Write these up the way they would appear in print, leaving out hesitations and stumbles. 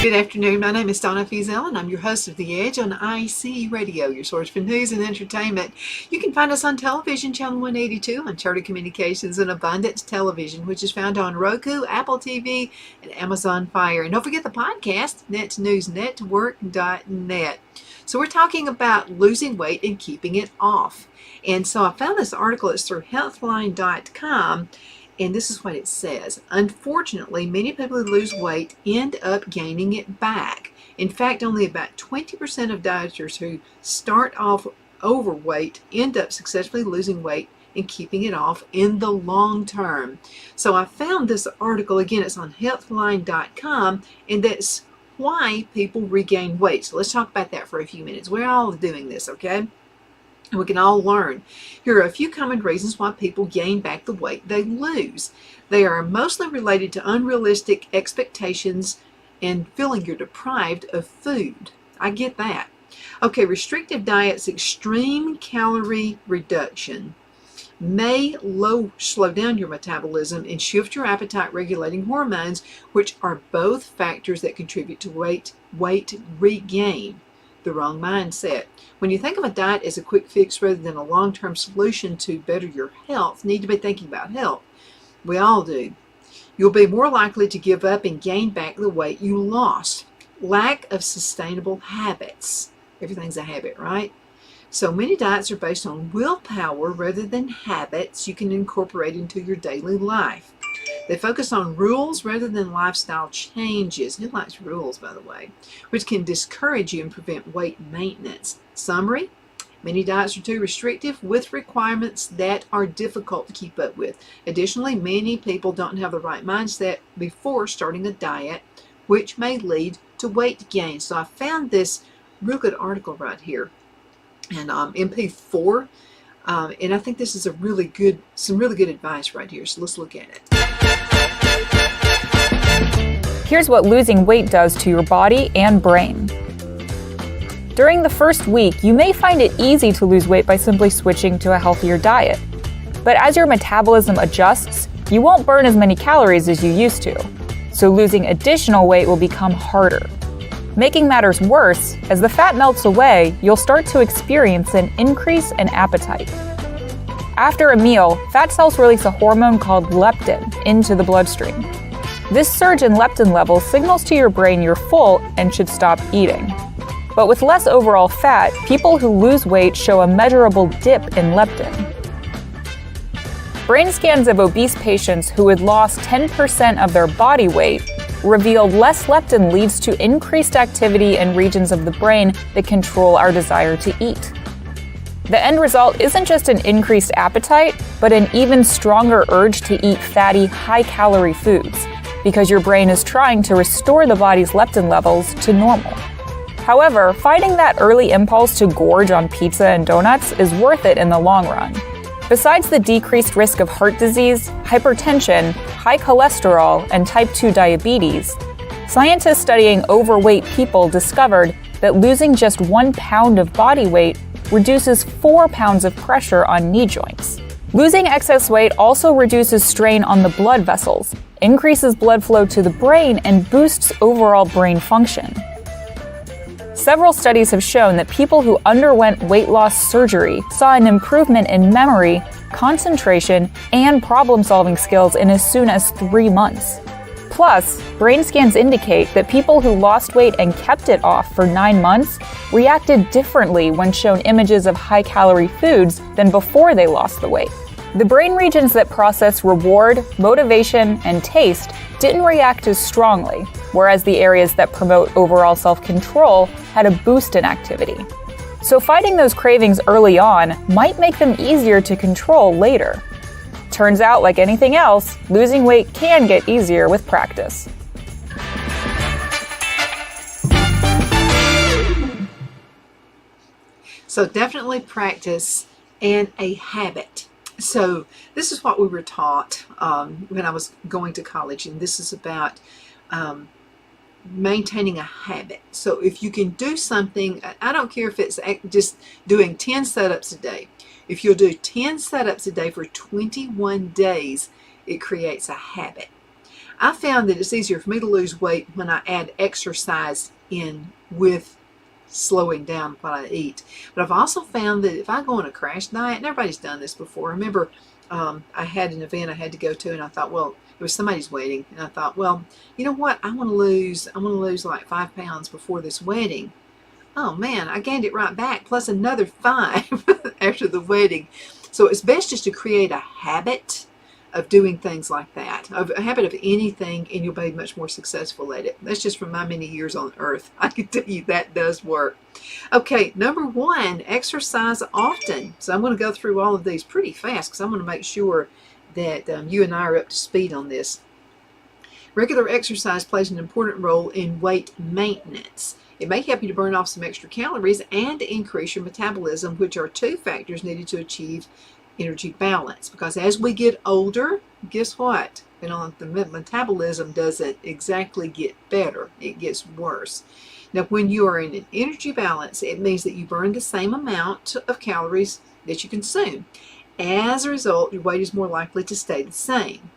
Good afternoon. My name is Donna Feazell, and I'm your host of The Edge on IC Radio, your source for news and entertainment. You can find us on television, channel 182, on Charter Communications and Abundance Television, which is found on Roku, Apple TV, and Amazon Fire. And don't forget the podcast, netsnewsnetwork.net. So we're talking about losing weight and keeping it off. And so I found this article. It's through healthline.com. And this is what it says. Unfortunately, many people who lose weight end up gaining it back. In fact, only about 20% of dieters who start off overweight end up successfully losing weight and keeping it off in the long term. So I found this article, again, it's on healthline.com, and that's why people regain weight. So let's talk about that for a few minutes. We're all doing this, okay? And we can all learn. Here are a few common reasons why people gain back the weight they lose. They are mostly related to unrealistic expectations and feeling you're deprived of food. I get that. Okay, restrictive diets, extreme calorie reduction may slow down your metabolism and shift your appetite regulating hormones, which are both factors that contribute to weight regain. The wrong mindset. When you think of a diet as a quick fix rather than a long-term solution to better your health, need to be thinking about health. We all do. You'll be more likely to give up and gain back the weight you lost. Lack of sustainable habits. Everything's a habit, right? So many diets are based on willpower rather than habits you can incorporate into your daily life. They focus on rules rather than lifestyle changes. Who likes rules, by the way? Which can discourage you and prevent weight maintenance. Summary: many diets are too restrictive with requirements that are difficult to keep up with. Additionally, many people don't have the right mindset before starting a diet, which may lead to weight gain. So I found this real good article right here, and MP4, and I think this is some really good advice right here. So let's look at it. Here's what losing weight does to your body and brain. During the first week, you may find it easy to lose weight by simply switching to a healthier diet. But as your metabolism adjusts, you won't burn as many calories as you used to. So losing additional weight will become harder. Making matters worse, as the fat melts away, you'll start to experience an increase in appetite. After a meal, fat cells release a hormone called leptin into the bloodstream. This surge in leptin levels signals to your brain you're full and should stop eating. But with less overall fat, people who lose weight show a measurable dip in leptin. Brain scans of obese patients who had lost 10% of their body weight revealed less leptin leads to increased activity in regions of the brain that control our desire to eat. The end result isn't just an increased appetite, but an even stronger urge to eat fatty, high-calorie foods, because your brain is trying to restore the body's leptin levels to normal. However, fighting that early impulse to gorge on pizza and donuts is worth it in the long run. Besides the decreased risk of heart disease, hypertension, high cholesterol, and type 2 diabetes, scientists studying overweight people discovered that losing just 1 pound of body weight reduces 4 pounds of pressure on knee joints. Losing excess weight also reduces strain on the blood vessels, increases blood flow to the brain, and boosts overall brain function. Several studies have shown that people who underwent weight loss surgery saw an improvement in memory, concentration, and problem-solving skills in as soon as 3 months. Plus, brain scans indicate that people who lost weight and kept it off for 9 months reacted differently when shown images of high-calorie foods than before they lost the weight. The brain regions that process reward, motivation, and taste didn't react as strongly, whereas the areas that promote overall self-control had a boost in activity. So fighting those cravings early on might make them easier to control later. Turns out, like anything else, losing weight can get easier with practice. So definitely practice and a habit. So this is what we were taught when I was going to college, and this is about maintaining a habit. So if you can do something, I don't care if it's just doing 10 setups a day. If you'll do 10 setups a day for 21 days, it creates a habit. I found that it's easier for me to lose weight when I add exercise in with slowing down what I eat. But I've also found that if I go on a crash diet, and everybody's done this before. I remember I had an event I had to go to, and I thought, well, it was somebody's wedding, and I thought, well, you know what? I want to lose like 5 pounds before this wedding. Oh man, I gained it right back, plus another 5 after the wedding. So it's best just to create a habit of doing things like that, of a habit of anything, and you'll be much more successful at it. That's just from my many years on earth. I can tell you that does work. Okay, number 1, exercise often. So I'm going to go through all of these pretty fast because I'm going to make sure that you and I are up to speed on this. Regular exercise plays an important role in weight maintenance. It may help you to burn off some extra calories and increase your metabolism, which are 2 factors needed to achieve energy balance. Because as we get older, guess what? The metabolism doesn't exactly get better. It gets worse. Now, when you are in an energy balance, it means that you burn the same amount of calories that you consume. As a result, your weight is more likely to stay the same.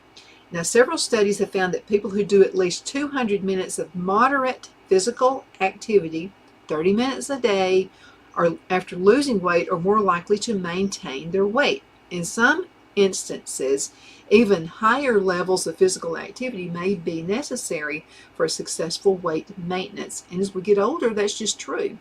Now, several studies have found that people who do at least 200 minutes of moderate physical activity, 30 minutes a day, or after losing weight, are more likely to maintain their weight. In some instances, even higher levels of physical activity may be necessary for a successful weight maintenance. And as we get older, that's just true.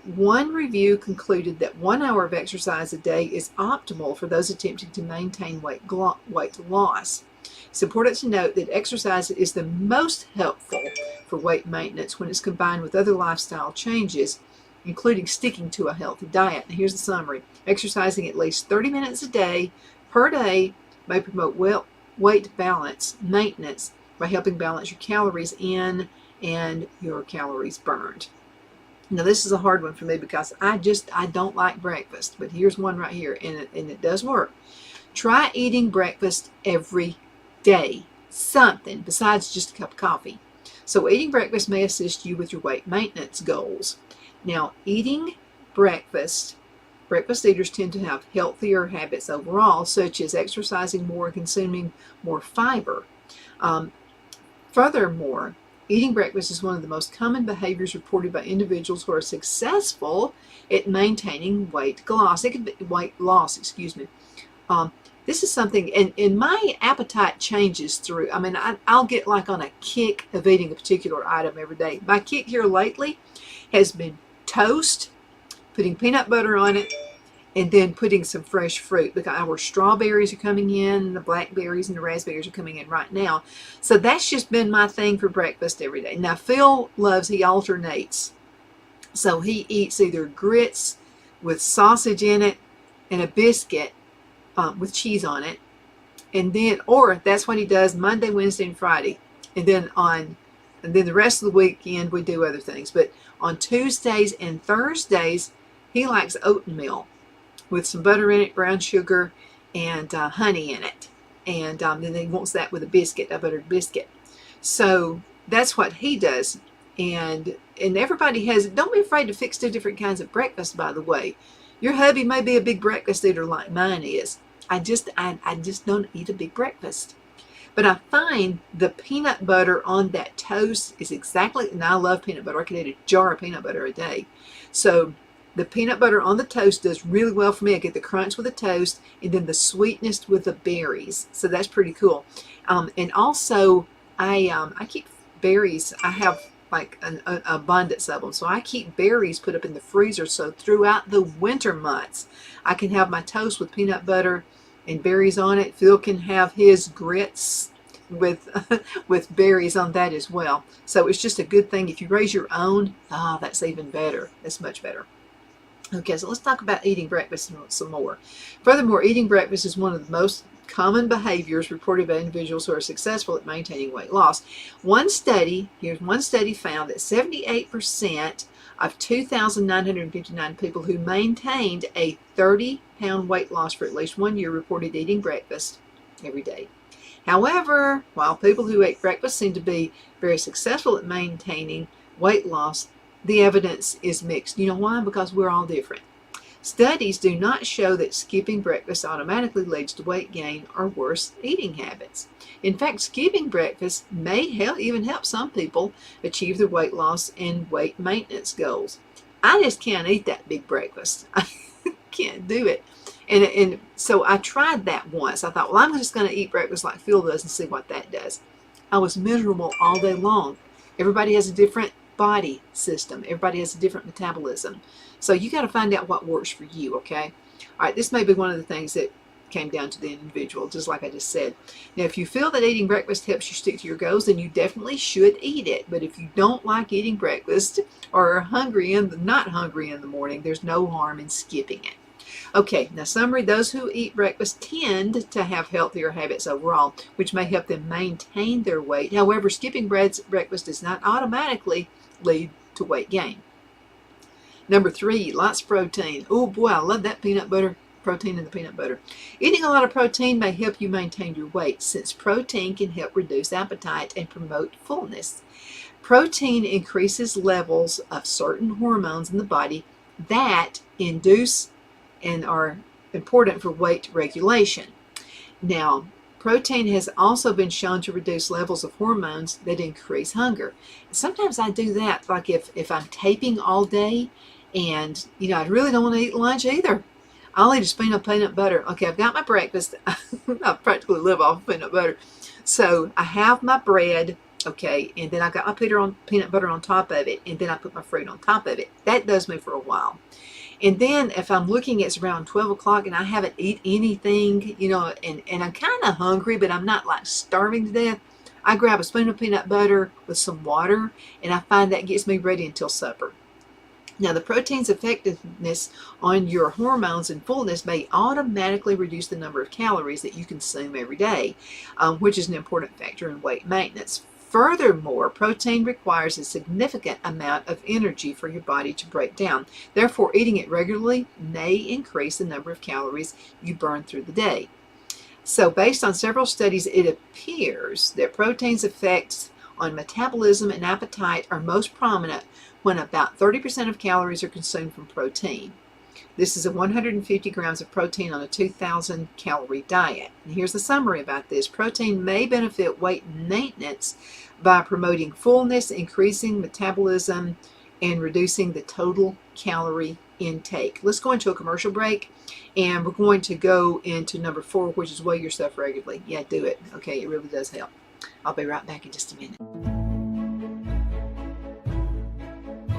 One review concluded that 1 hour of exercise a day is optimal for those attempting to maintain weight loss. It's important to note that exercise is the most helpful for weight maintenance when it's combined with other lifestyle changes, including sticking to a healthy diet. And here's the summary. Exercising at least 30 minutes a day per day may promote weight balance maintenance by helping balance your calories in and your calories burned. Now, this is a hard one for me because I don't like breakfast, but here's one right here, and it does work. Try eating breakfast every day, something besides just a cup of coffee. So eating breakfast may assist you with your weight maintenance goals. Now, eating breakfast eaters tend to have healthier habits overall, such as exercising more and consuming more fiber. Furthermore, eating breakfast is one of the most common behaviors reported by individuals who are successful at maintaining weight loss. It could be weight loss, excuse me. This is something, and my appetite changes through, I'll get like on a kick of eating a particular item every day. My kick here lately has been toast, putting peanut butter on it, and then putting some fresh fruit, because our strawberries are coming in, the blackberries and the raspberries are coming in right now. So that's just been my thing for breakfast every day. Now, Phil he alternates. So he eats either grits with sausage in it and a biscuit, with cheese on it, and then, or that's what he does Monday, Wednesday, and Friday, and then the rest of the weekend we do other things. But on Tuesdays and Thursdays, he likes oatmeal with some butter in it, brown sugar, and honey in it, and then he wants that with a buttered biscuit. So that's what he does, and everybody has. Don't be afraid to fix 2 different kinds of breakfast. By the way, your hubby may be a big breakfast eater like mine is. I just don't eat a big breakfast. But I find the peanut butter on that toast is exactly, and I love peanut butter. I could eat a jar of peanut butter a day. So the peanut butter on the toast does really well for me. I get the crunch with the toast and then the sweetness with the berries. So that's pretty cool. And also I keep berries. I have like an abundance of them. So I keep berries put up in the freezer. So throughout the winter months, I can have my toast with peanut butter and berries on it. Phil can have his grits with berries on that as well. So it's just a good thing. If you raise your own, that's even better. That's much better. Okay, so let's talk about eating breakfast some more. Furthermore, eating breakfast is one of the most common behaviors reported by individuals who are successful at maintaining weight loss. One study found that 78% of 2,959 people who maintained a 30-pound weight loss for at least 1 year reported eating breakfast every day. However, while people who ate breakfast seem to be very successful at maintaining weight loss, the evidence is mixed. You know why? Because we're all different. Studies do not show that skipping breakfast automatically leads to weight gain or worse eating habits. In fact, skipping breakfast may even help some people achieve their weight loss and weight maintenance goals. I just can't eat that big breakfast. I can't do it. And so I tried that once. I thought, well, I'm just going to eat breakfast like Phil does and see what that does. I was miserable all day long. Everybody has a different body system. Everybody has a different metabolism. So you got to find out what works for you, okay? All right, this may be one of the things that came down to the individual, just like I just said. Now, if you feel that eating breakfast helps you stick to your goals, then you definitely should eat it. But if you don't like eating breakfast or are not hungry in the morning, there's no harm in skipping it. Okay, now summary, those who eat breakfast tend to have healthier habits overall, which may help them maintain their weight. However, skipping breakfast does not automatically lead to weight gain. Number 3, lots of protein. Oh boy, I love that peanut butter, protein in the peanut butter. Eating a lot of protein may help you maintain your weight, since protein can help reduce appetite and promote fullness. Protein increases levels of certain hormones in the body that induce and are important for weight regulation. Now, protein has also been shown to reduce levels of hormones that increase hunger. Sometimes I do that, like if I'm taping all day and, I really don't want to eat lunch either. I'll eat a spoon of peanut butter. Okay, I've got my breakfast. I practically live off of peanut butter. So I have my bread, okay, and then I got my peanut butter on top of it, and then I put my fruit on top of it. That does me for a while. And then if I'm looking, it's around 12 o'clock and I haven't eaten anything, and I'm kind of hungry, but I'm not like starving to death, I grab a spoon of peanut butter with some water, and I find that gets me ready until supper. Now, the protein's effectiveness on your hormones and fullness may automatically reduce the number of calories that you consume every day, which is an important factor in weight maintenance. Furthermore, protein requires a significant amount of energy for your body to break down. Therefore, eating it regularly may increase the number of calories you burn through the day. So, based on several studies, it appears that protein's effects on metabolism and appetite are most prominent when about 30% of calories are consumed from protein. This is 150 grams of protein on a 2,000 calorie diet. And here's the summary about this. Protein may benefit weight maintenance by promoting fullness, increasing metabolism, and reducing the total calorie intake. Let's go into a commercial break, and we're going to go into number 4, which is weigh yourself regularly. Yeah, do it. Okay, it really does help. I'll be right back in just a minute.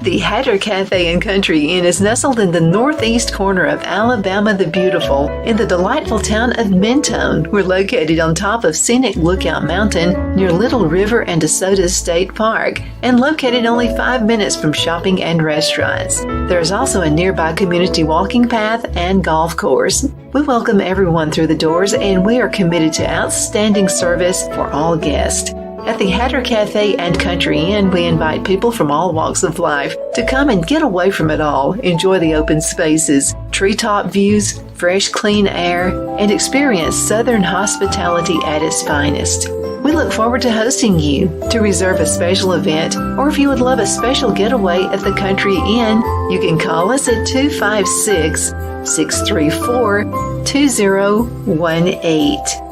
The Hatter Cafe and Country Inn is nestled in the northeast corner of Alabama the Beautiful in the delightful town of Mentone. We're located on top of scenic Lookout Mountain near Little River and DeSoto State Park, and located only 5 minutes from shopping and restaurants. There is also a nearby community walking path and golf course. We welcome everyone through the doors, and we are committed to outstanding service for all guests. At the Hatter Cafe and Country Inn, we invite people from all walks of life to come and get away from it all, enjoy the open spaces, treetop views, fresh, clean air, and experience Southern hospitality at its finest. We look forward to hosting you. To reserve a special event, or if you would love a special getaway at the Country Inn, you can call us at 256-634-2018.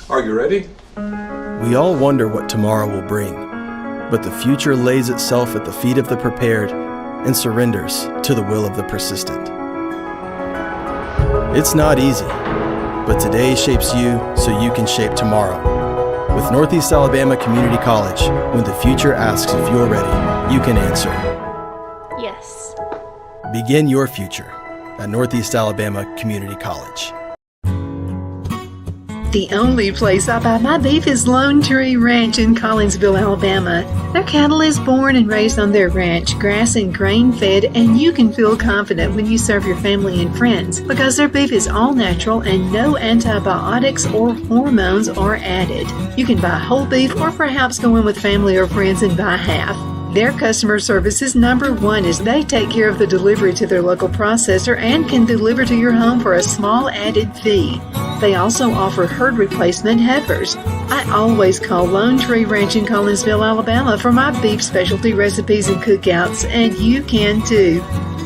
Are you ready? We all wonder what tomorrow will bring, but the future lays itself at the feet of the prepared and surrenders to the will of the persistent. It's not easy, but today shapes you so you can shape tomorrow. With Northeast Alabama Community College, when the future asks if you're ready, you can answer yes. Begin your future at Northeast Alabama Community College. The only place I buy my beef is Lone Tree Ranch in Collinsville, Alabama. Their cattle is born and raised on their ranch, grass and grain fed, and you can feel confident when you serve your family and friends because their beef is all natural and no antibiotics or hormones are added. You can buy whole beef or perhaps go in with family or friends and buy half. Their customer service is number one as they take care of the delivery to their local processor and can deliver to your home for a small added fee. They also offer herd replacement heifers. I always call Lone Tree Ranch in Collinsville, Alabama for my beef specialty recipes and cookouts, and you can too.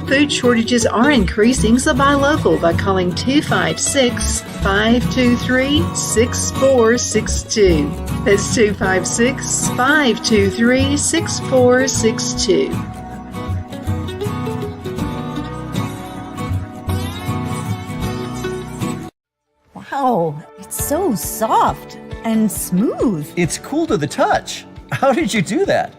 Food shortages are increasing, so buy local by calling 256-523-6462. That's 256-523-6462. Wow, it's so soft and smooth. It's cool to the touch. How did you do that?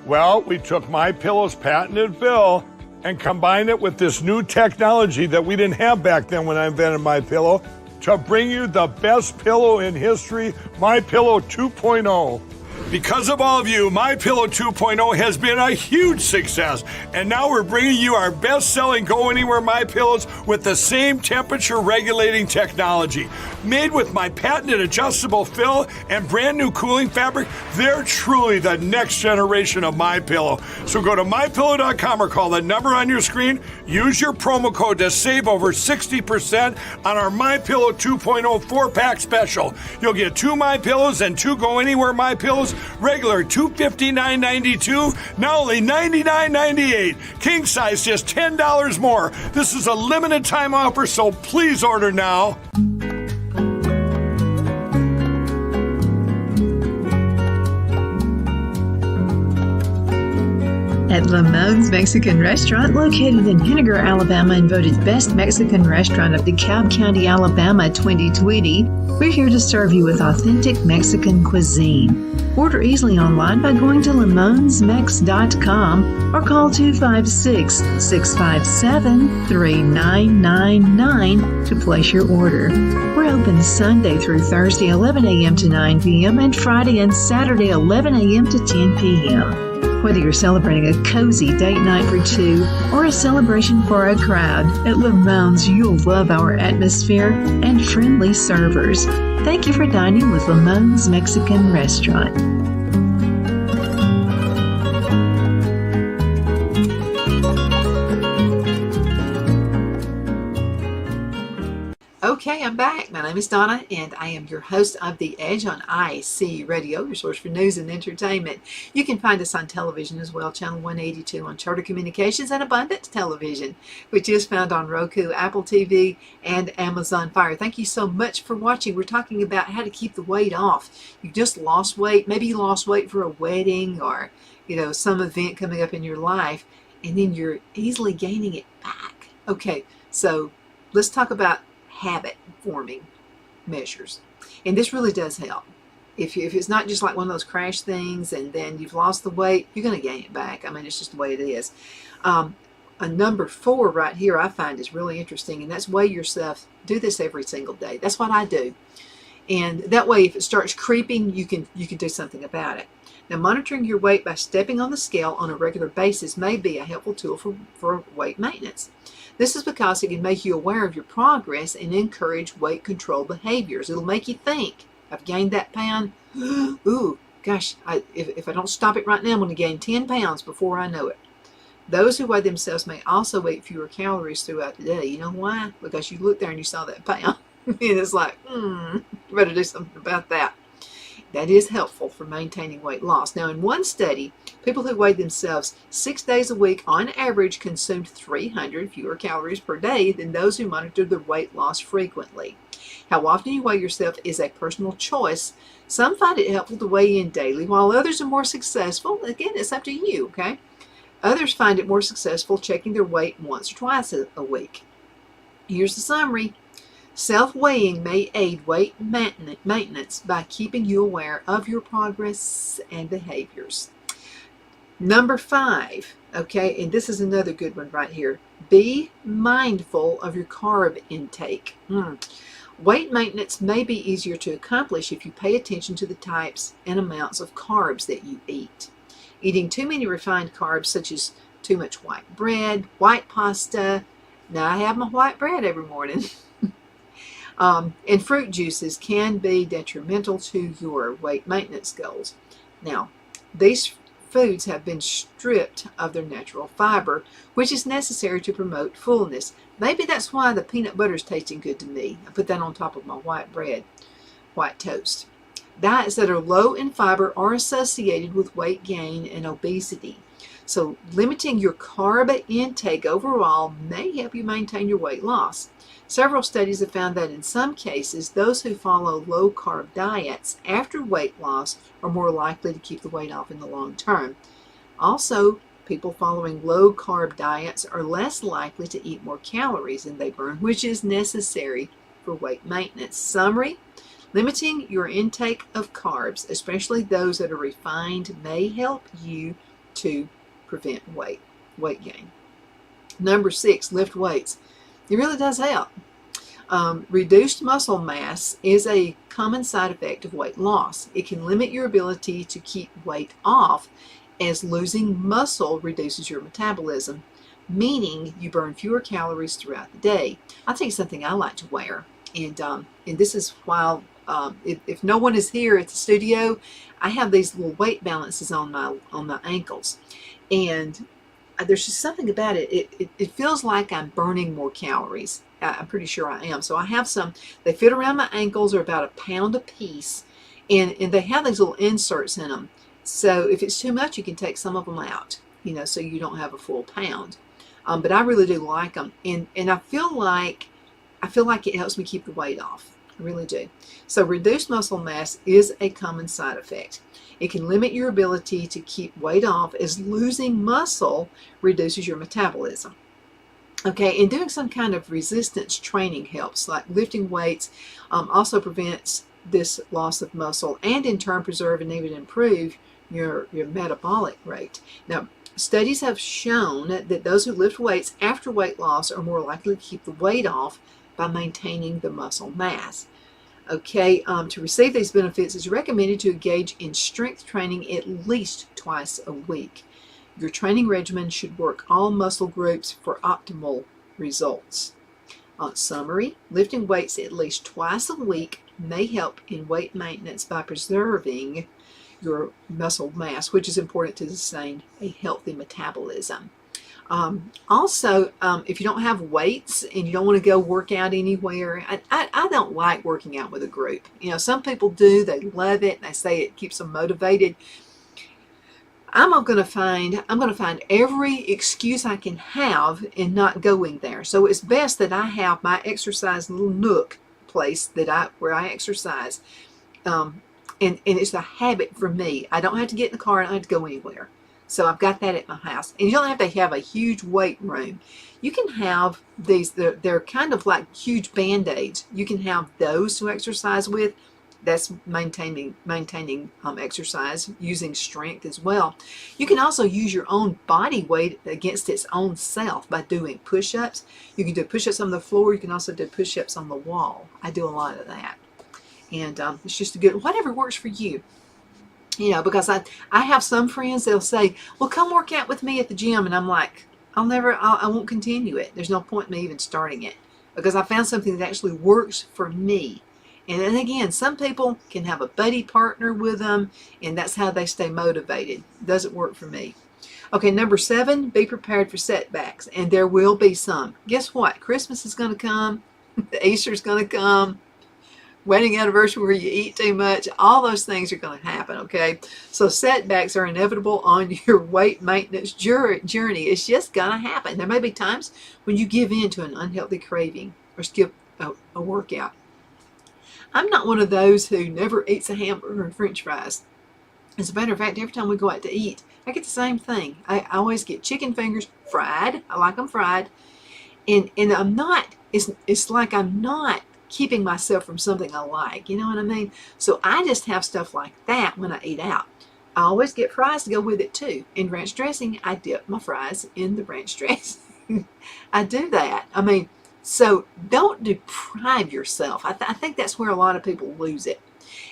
Well, we took MyPillow's patented fill and combined it with this new technology that we didn't have back then when I invented MyPillow to bring you the best pillow in history, MyPillow 2.0. Because of all of you, MyPillow 2.0 has been a huge success, and now we're bringing you our best-selling Go Anywhere MyPillows with the same temperature-regulating technology. Made with my patented adjustable fill and brand new cooling fabric, they're truly the next generation of MyPillow. So go to MyPillow.com or call the number on your screen. Use your promo code to save over 60% on our MyPillow 2.0 4-pack special. You'll get 2 MyPillows and 2 Go Anywhere MyPillows, regular $259.92, now only $99.98. King size just $10 more. This is a limited time offer, so please order now. At Lamone's Mexican Restaurant, located in Henniger, Alabama, and voted Best Mexican Restaurant of DeKalb County, Alabama 2020, we're here to serve you with authentic Mexican cuisine. Order easily online by going to lamonsmex.com or call 256-657-3999 to place your order. We're open Sunday through Thursday 11 a.m. to 9 p.m. and Friday and Saturday 11 a.m. to 10 p.m. Whether you're celebrating a cozy date night for two or a celebration for a crowd, at Lamone's you'll love our atmosphere and friendly servers. Thank you for dining with Lamone's Mexican Restaurant. Okay, I'm back. My name is Donna, and I am your host of The Edge on IC Radio, your source for news and entertainment. You can find us on television as well, Channel 182 on Charter Communications and Abundance Television, which is found on Roku, Apple TV, and Amazon Fire. Thank you so much for watching. We're talking about how to keep the weight off. You just lost weight. Maybe you lost weight for a wedding or, some event coming up in your life, and then you're easily gaining it back. Okay, so let's talk about habit forming measures, and this really does help. If it's not just like one of those crash things and then you've lost the weight, you're going to gain it back. I mean, it's just the way it is. A number 4 right here I find is really interesting, and that's weigh yourself. Do this every single day. That's what I do, and that way if it starts creeping, you can do something about it. Now, monitoring your weight by stepping on the scale on a regular basis may be a helpful tool for weight maintenance. This is because it can make you aware of your progress and encourage weight control behaviors. It'll make you think, I've gained that pound. Ooh, gosh, if I don't stop it right now, I'm going to gain 10 pounds before I know it. Those who weigh themselves may also eat fewer calories throughout the day. You know why? Because you look there and you saw that pound. And it's like, you better do something about that. That is helpful for maintaining weight loss. Now, in one study, people who weighed themselves 6 days a week on average consumed 300 fewer calories per day than those who monitored their weight loss frequently. How often you weigh yourself is a personal choice. Some find it helpful to weigh in daily, while others are more successful. Again, it's up to you, okay? Others find it more successful checking their weight once or twice a week. Here's the summary. Self-weighing may aid weight maintenance by keeping you aware of your progress and behaviors. Number 5, okay, and this is another good one right here. Be mindful of your carb intake. Weight maintenance may be easier to accomplish if you pay attention to the types and amounts of carbs that you eat. Eating too many refined carbs, such as too much white bread, white pasta. Now, I have my white bread every morning. And fruit juices can be detrimental to your weight maintenance goals. Now, these foods have been stripped of their natural fiber, which is necessary to promote fullness. Maybe that's why the peanut butter is tasting good to me. I put that on top of my white bread, white toast. Diets that are low in fiber are associated with weight gain and obesity. So limiting your carb intake overall may help you maintain your weight loss. Several studies have found that in some cases, those who follow low-carb diets after weight loss are more likely to keep the weight off in the long term. Also, people following low-carb diets are less likely to eat more calories than they burn, which is necessary for weight maintenance. Summary: limiting your intake of carbs, especially those that are refined, may help you to prevent weight gain. Number 6, lift weights. It really does help. Reduced muscle mass is a common side effect of weight loss. It can limit your ability to keep weight off, as losing muscle reduces your metabolism, meaning you burn fewer calories throughout the day. I'll tell you something I like to wear, and this is while if no one is here at the studio, I have these little weight balances on my ankles, and there's just something about it. It feels like I'm burning more calories. I'm pretty sure I am. So I have some. They fit around my ankles. They're about a pound a piece, and they have these little inserts in them. So if it's too much, you can take some of them out, so you don't have a full pound. But I really do like them, and I feel like it helps me keep the weight off. I really do. So reduced muscle mass is a common side effect. It can limit your ability to keep weight off, as losing muscle reduces your metabolism. Okay, and doing some kind of resistance training helps, like lifting weights also prevents this loss of muscle, and in turn preserve and even improve your metabolic rate. Now, studies have shown that those who lift weights after weight loss are more likely to keep the weight off by maintaining the muscle mass. Okay, to receive these benefits, it's recommended to engage in strength training at least twice a week. Your training regimen should work all muscle groups for optimal results. Summary: lifting weights at least twice a week may help in weight maintenance by preserving your muscle mass, which is important to sustain a healthy metabolism. Also, if you don't have weights and you don't want to go work out anywhere, I don't like working out with a group. Some people do, they love it, and they say it keeps them motivated. I'm going to find every excuse I can have in not going there. So it's best that I have my exercise little nook place where I exercise. And it's a habit for me. I don't have to get in the car, I don't have to go anywhere. So I've got that at my house. And you don't have to have a huge weight room. You can have these, they're kind of like huge Band-Aids. You can have those to exercise with. That's maintaining exercise, using strength as well. You can also use your own body weight against its own self by doing push-ups. You can do push-ups on the floor. You can also do push-ups on the wall. I do a lot of that. And it's just a good, whatever works for you. Because I have some friends, they'll say, well, come work out with me at the gym. And I'm like, I won't continue it. There's no point in me even starting it, because I found something that actually works for me. And then again, some people can have a buddy partner with them, and that's how they stay motivated. It doesn't work for me. Okay, number 7, be prepared for setbacks. And there will be some. Guess what? Christmas is going to come. Easter's going to come. Wedding anniversary where you eat too much, all those things are going to happen, okay? So setbacks are inevitable on your weight maintenance journey. It's just going to happen. There may be times when you give in to an unhealthy craving or skip a workout. I'm not one of those who never eats a hamburger and french fries. As a matter of fact, every time we go out to eat, I get the same thing. I always get chicken fingers fried. I like them fried. And I'm not, it's like I'm not keeping myself from something I like, you know what I mean? So I just have stuff like that when I eat out. I always get fries to go with it too. In ranch dressing, I dip my fries in the ranch dressing. I do that. I mean, so don't deprive yourself. I think that's where a lot of people lose it.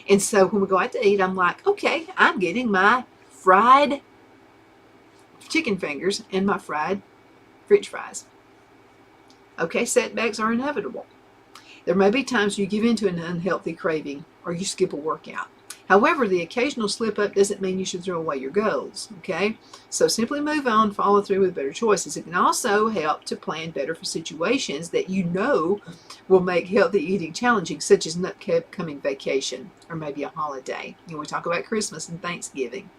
And so when we go out to eat, I'm like, okay, I'm getting my fried chicken fingers and my fried french fries. Okay, setbacks are inevitable. There may be times you give in to an unhealthy craving or you skip a workout. However, the occasional slip up doesn't mean you should throw away your goals, okay? So simply move on, follow through with better choices. It can also help to plan better for situations that you know will make healthy eating challenging, such as an upcoming vacation or maybe a holiday. We talk about Christmas and Thanksgiving.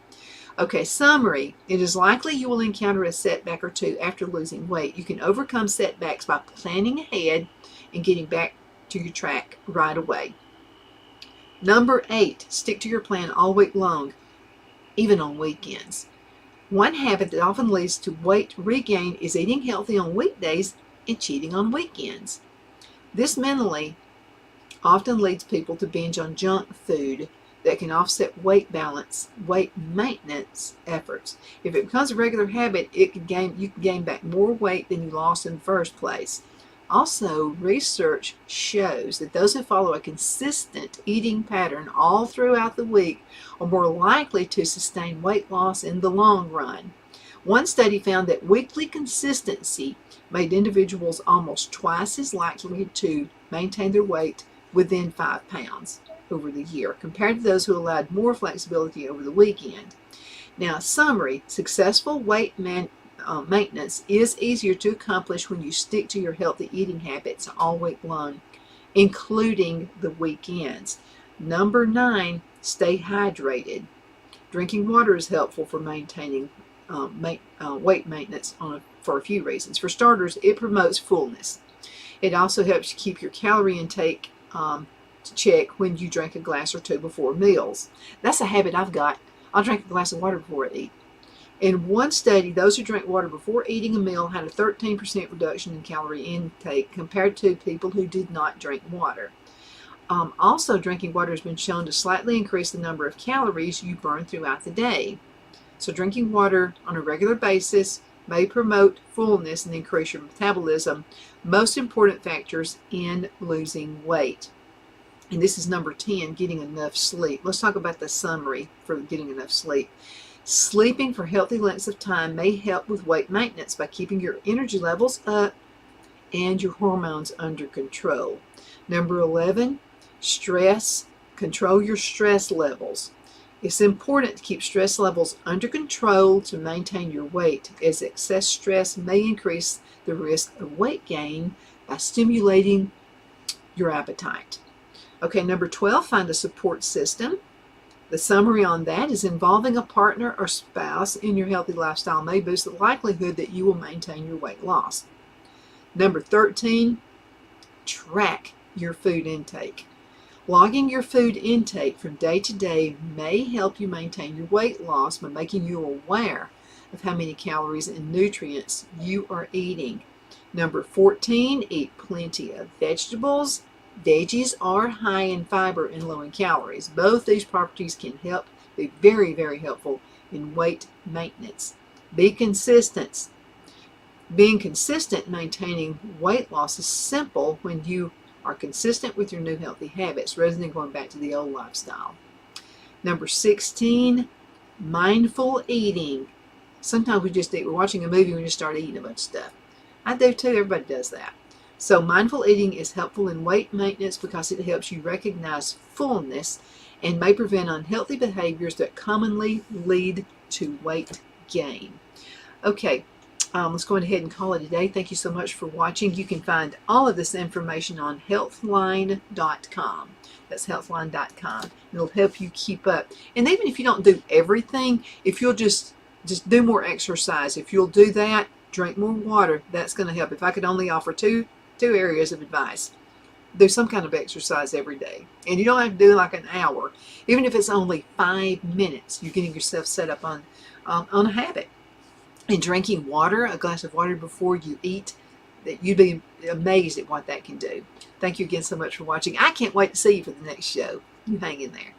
Okay, summary. It is likely you will encounter a setback or two after losing weight. You can overcome setbacks by planning ahead and getting back to your track right away. Number 8, stick to your plan all week long, even on weekends. One habit that often leads to weight regain is eating healthy on weekdays and cheating on weekends. This mentally often leads people to binge on junk food that can offset weight maintenance efforts. If it becomes a regular habit, you can gain back more weight than you lost in the first place. Also, research shows that those who follow a consistent eating pattern all throughout the week are more likely to sustain weight loss in the long run. One study found that weekly consistency made individuals almost twice as likely to maintain their weight within 5 pounds over the year, compared to those who allowed more flexibility over the weekend. Now, summary, successful weight maintenance is easier to accomplish when you stick to your healthy eating habits all week long, including the weekends. Number 9, stay hydrated. Drinking water is helpful for maintaining weight maintenance for a few reasons. For starters, it promotes fullness. It also helps you keep your calorie intake to check when you drink a glass or two before meals. That's a habit I've got. I'll drink a glass of water before I eat. In one study, those who drank water before eating a meal had a 13% reduction in calorie intake compared to people who did not drink water. Also, drinking water has been shown to slightly increase the number of calories you burn throughout the day. So drinking water on a regular basis may promote fullness and increase your metabolism, most important factors in losing weight. And this is number 10, getting enough sleep. Let's talk about the summary for getting enough sleep. Sleeping for healthy lengths of time may help with weight maintenance by keeping your energy levels up and your hormones under control. Number 11, stress. Control your stress levels. It's important to keep stress levels under control to maintain your weight, as excess stress may increase the risk of weight gain by stimulating your appetite. Okay, number 12, find a support system. The summary on that is involving a partner or spouse in your healthy lifestyle may boost the likelihood that you will maintain your weight loss. Number 13, track your food intake. Logging your food intake from day to day may help you maintain your weight loss by making you aware of how many calories and nutrients you are eating. Number 14, eat plenty of vegetables. Veggies are high in fiber and low in calories. Both these properties can be very, very helpful in weight maintenance. Be consistent. Being consistent maintaining weight loss is simple when you are consistent with your new healthy habits rather than going back to the old lifestyle. Number 16, mindful eating. Sometimes we're watching a movie and we just start eating a bunch of stuff. I do too, everybody does that. So mindful eating is helpful in weight maintenance because it helps you recognize fullness and may prevent unhealthy behaviors that commonly lead to weight gain. Okay, let's go ahead and call it a day. Thank you so much for watching. You can find all of this information on healthline.com. That's healthline.com. It'll help you keep up. And even if you don't do everything, if you'll just do more exercise, if you'll do that, drink more water, that's going to help. If I could only offer two areas of advice, do some kind of exercise every day. And you don't have to do like an hour. Even if it's only 5 minutes, you're getting yourself set up on a habit. And drinking water, a glass of water before you eat, that you'd be amazed at what that can do. Thank you again so much for watching. I can't wait to see you for the next show. You hang in there.